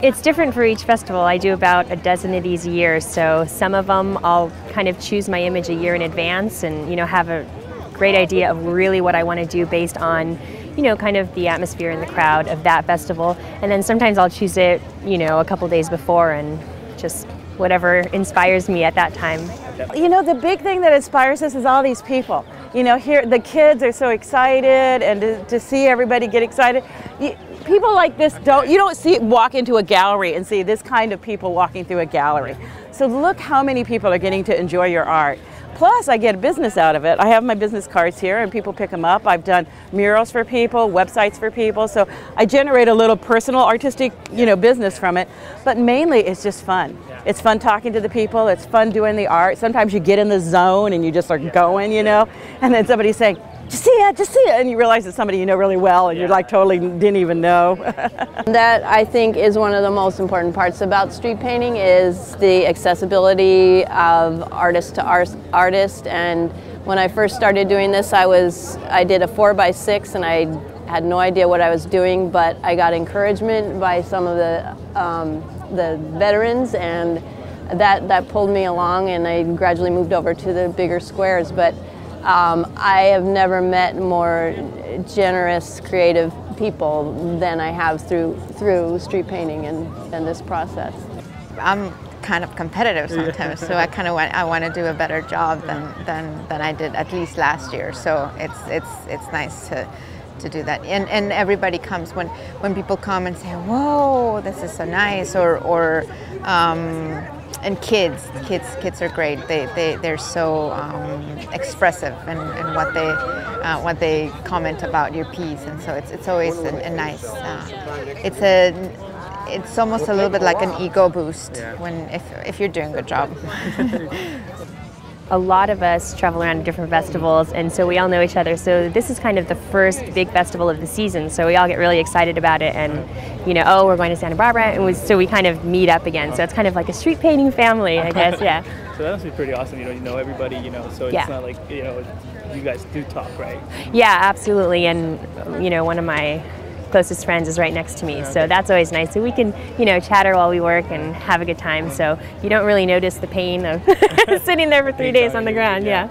It's different for each festival. I do about a dozen of these a year, so some of them I'll kind of choose my image a year in advance and have a great idea of really what I want to do based on kind of the atmosphere and the crowd of that festival. And then sometimes I'll choose it a couple days before and just whatever inspires me at that time. The big thing that inspires us is all these people. Here the kids are so excited, and to see everybody get excited. People like this you don't walk into a gallery and see this kind of people walking through a gallery. So look how many people are getting to enjoy your art. Plus, I get a business out of it. I have my business cards here and people pick them up. I've done murals for people, websites for people. So I generate a little personal artistic, business from it. But mainly it's just fun. It's fun talking to the people. It's fun doing the art. Sometimes you get in the zone and you just are going, and then somebody's saying, just see it, and you realize it's somebody you know really well, and you're like totally didn't even know. That I think is one of the most important parts about street painting is the accessibility of artist to artist. And when I first started doing this, I did a 4x6, and I had no idea what I was doing, but I got encouragement by some of the veterans, and that pulled me along, and I gradually moved over to the bigger squares. But I have never met more generous, creative people than I have through street painting and this process. I'm kind of competitive sometimes, so I want to do a better job than I did at least last year. So it's nice to do that, and everybody comes when people come and say, "Whoa, this is so nice," or and kids are great. They're so expressive in what they comment about your piece, and so it's always a nice. It's almost a little bit like an ego boost if you're doing a good job. A lot of us travel around to different festivals, and so we all know each other. So this is kind of the first big festival of the season, so we all get really excited about it, and oh, we're going to Santa Barbara, and so we kind of meet up again. So it's kind of like a street painting family, I guess. Yeah. So that must be pretty awesome. You know everybody. So it's not like you guys do talk, right? Yeah, absolutely. And one of my closest friends is right next to me, so that's always nice. So we can, chatter while we work and have a good time. So you don't really notice the pain of sitting there for 3 days on the ground. Yeah.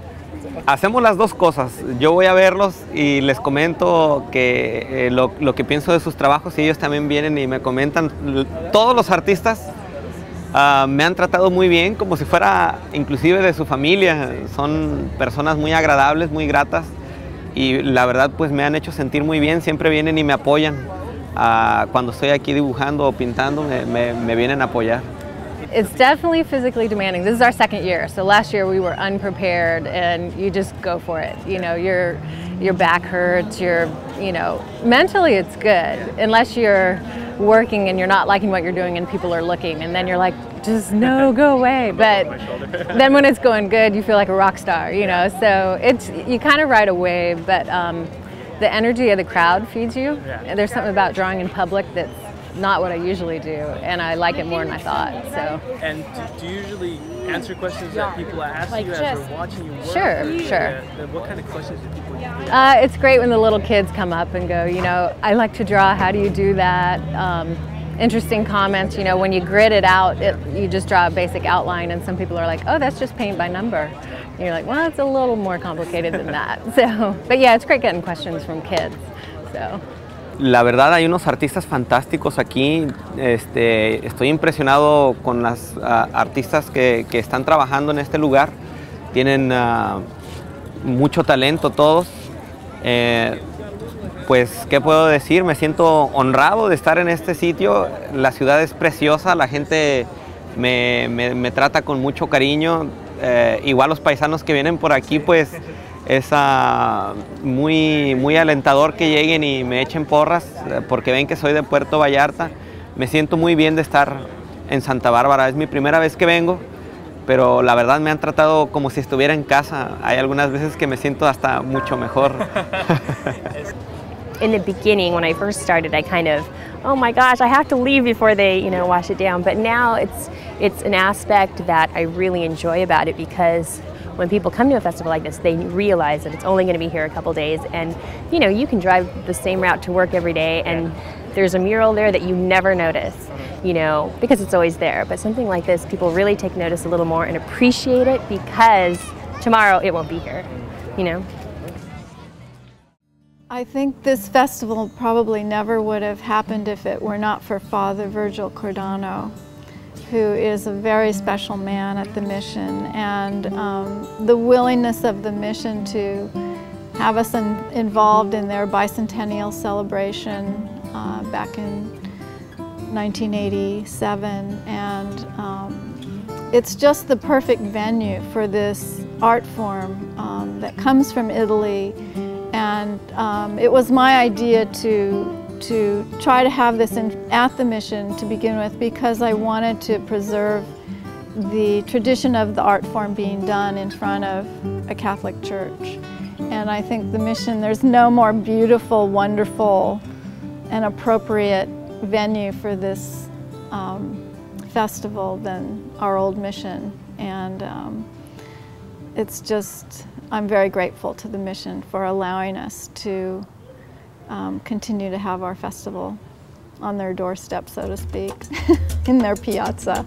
Hacemos las dos cosas. Yo voy a verlos y les comento que lo que pienso de sus trabajos, y ellos también vienen y me comentan. Todos los artistas me han tratado muy bien, como si fuera inclusive de su familia. Son personas muy agradables, muy gratas. Y la verdad pues me han hecho sentir muy bien, siempre vienen y me apoyan. Cuando estoy aquí dibujando o pintando me vienen a apoyar. It's definitely physically demanding. This is our second year, so last year we were unprepared, and you just go for it. Your back hurts, mentally it's good, unless you're working and you're not liking what you're doing and people are looking, and then you're like, just no, go away. But then when it's going good, you feel like a rock star, so you kind of ride a wave, but the energy of the crowd feeds you. There's something about drawing in public that's not what I usually do, and I like it more than I thought. So. And do you usually answer questions that people ask you as they're watching you work? Sure. What kind of questions do people ask? It's great when the little kids come up and go, I like to draw, how do you do that? Interesting comments, when you grid it out, you just draw a basic outline, and some people are like, oh, that's just paint by number. And you're like, well, it's a little more complicated than that. So, but yeah, it's great getting questions from kids. So. La verdad hay unos artistas fantásticos aquí. Estoy impresionado con las artistas que están trabajando en este lugar. Tienen mucho talento todos. Pues, ¿qué puedo decir? Me siento honrado de estar en este sitio. La ciudad es preciosa, la gente me trata con mucho cariño. Igual los paisanos que vienen por aquí, pues es muy alentador que lleguen y me echen porras, porque ven que soy de Puerto Vallarta. Me siento muy bien de estar en Santa Bárbara. Es mi primera vez que vengo, pero la verdad me han tratado como si estuviera en casa. Hay algunas veces que me siento hasta mucho mejor. In the beginning, when I first started, I kind of, oh my gosh, I have to leave before they, wash it down. But now it's an aspect that I really enjoy about it, because when people come to a festival like this, they realize that it's only going to be here a couple days, and you can drive the same route to work every day, and there's a mural there that you never notice, you know, because it's always there. But something like this, people really take notice a little more and appreciate it because tomorrow it won't be here, you know. I think this festival probably never would have happened if it were not for Father Virgil Cordano, who is a very special man at the mission, and the willingness of the mission to have us involved in their bicentennial celebration back in 1987, and it's just the perfect venue for this art form that comes from Italy. And it was my idea to try to have this at the mission to begin with, because I wanted to preserve the tradition of the art form being done in front of a Catholic church. And I think the mission, there's no more beautiful, wonderful, and appropriate venue for this festival than our old mission. And it's just, I'm very grateful to the mission for allowing us to continue to have our festival on their doorstep, so to speak, in their piazza.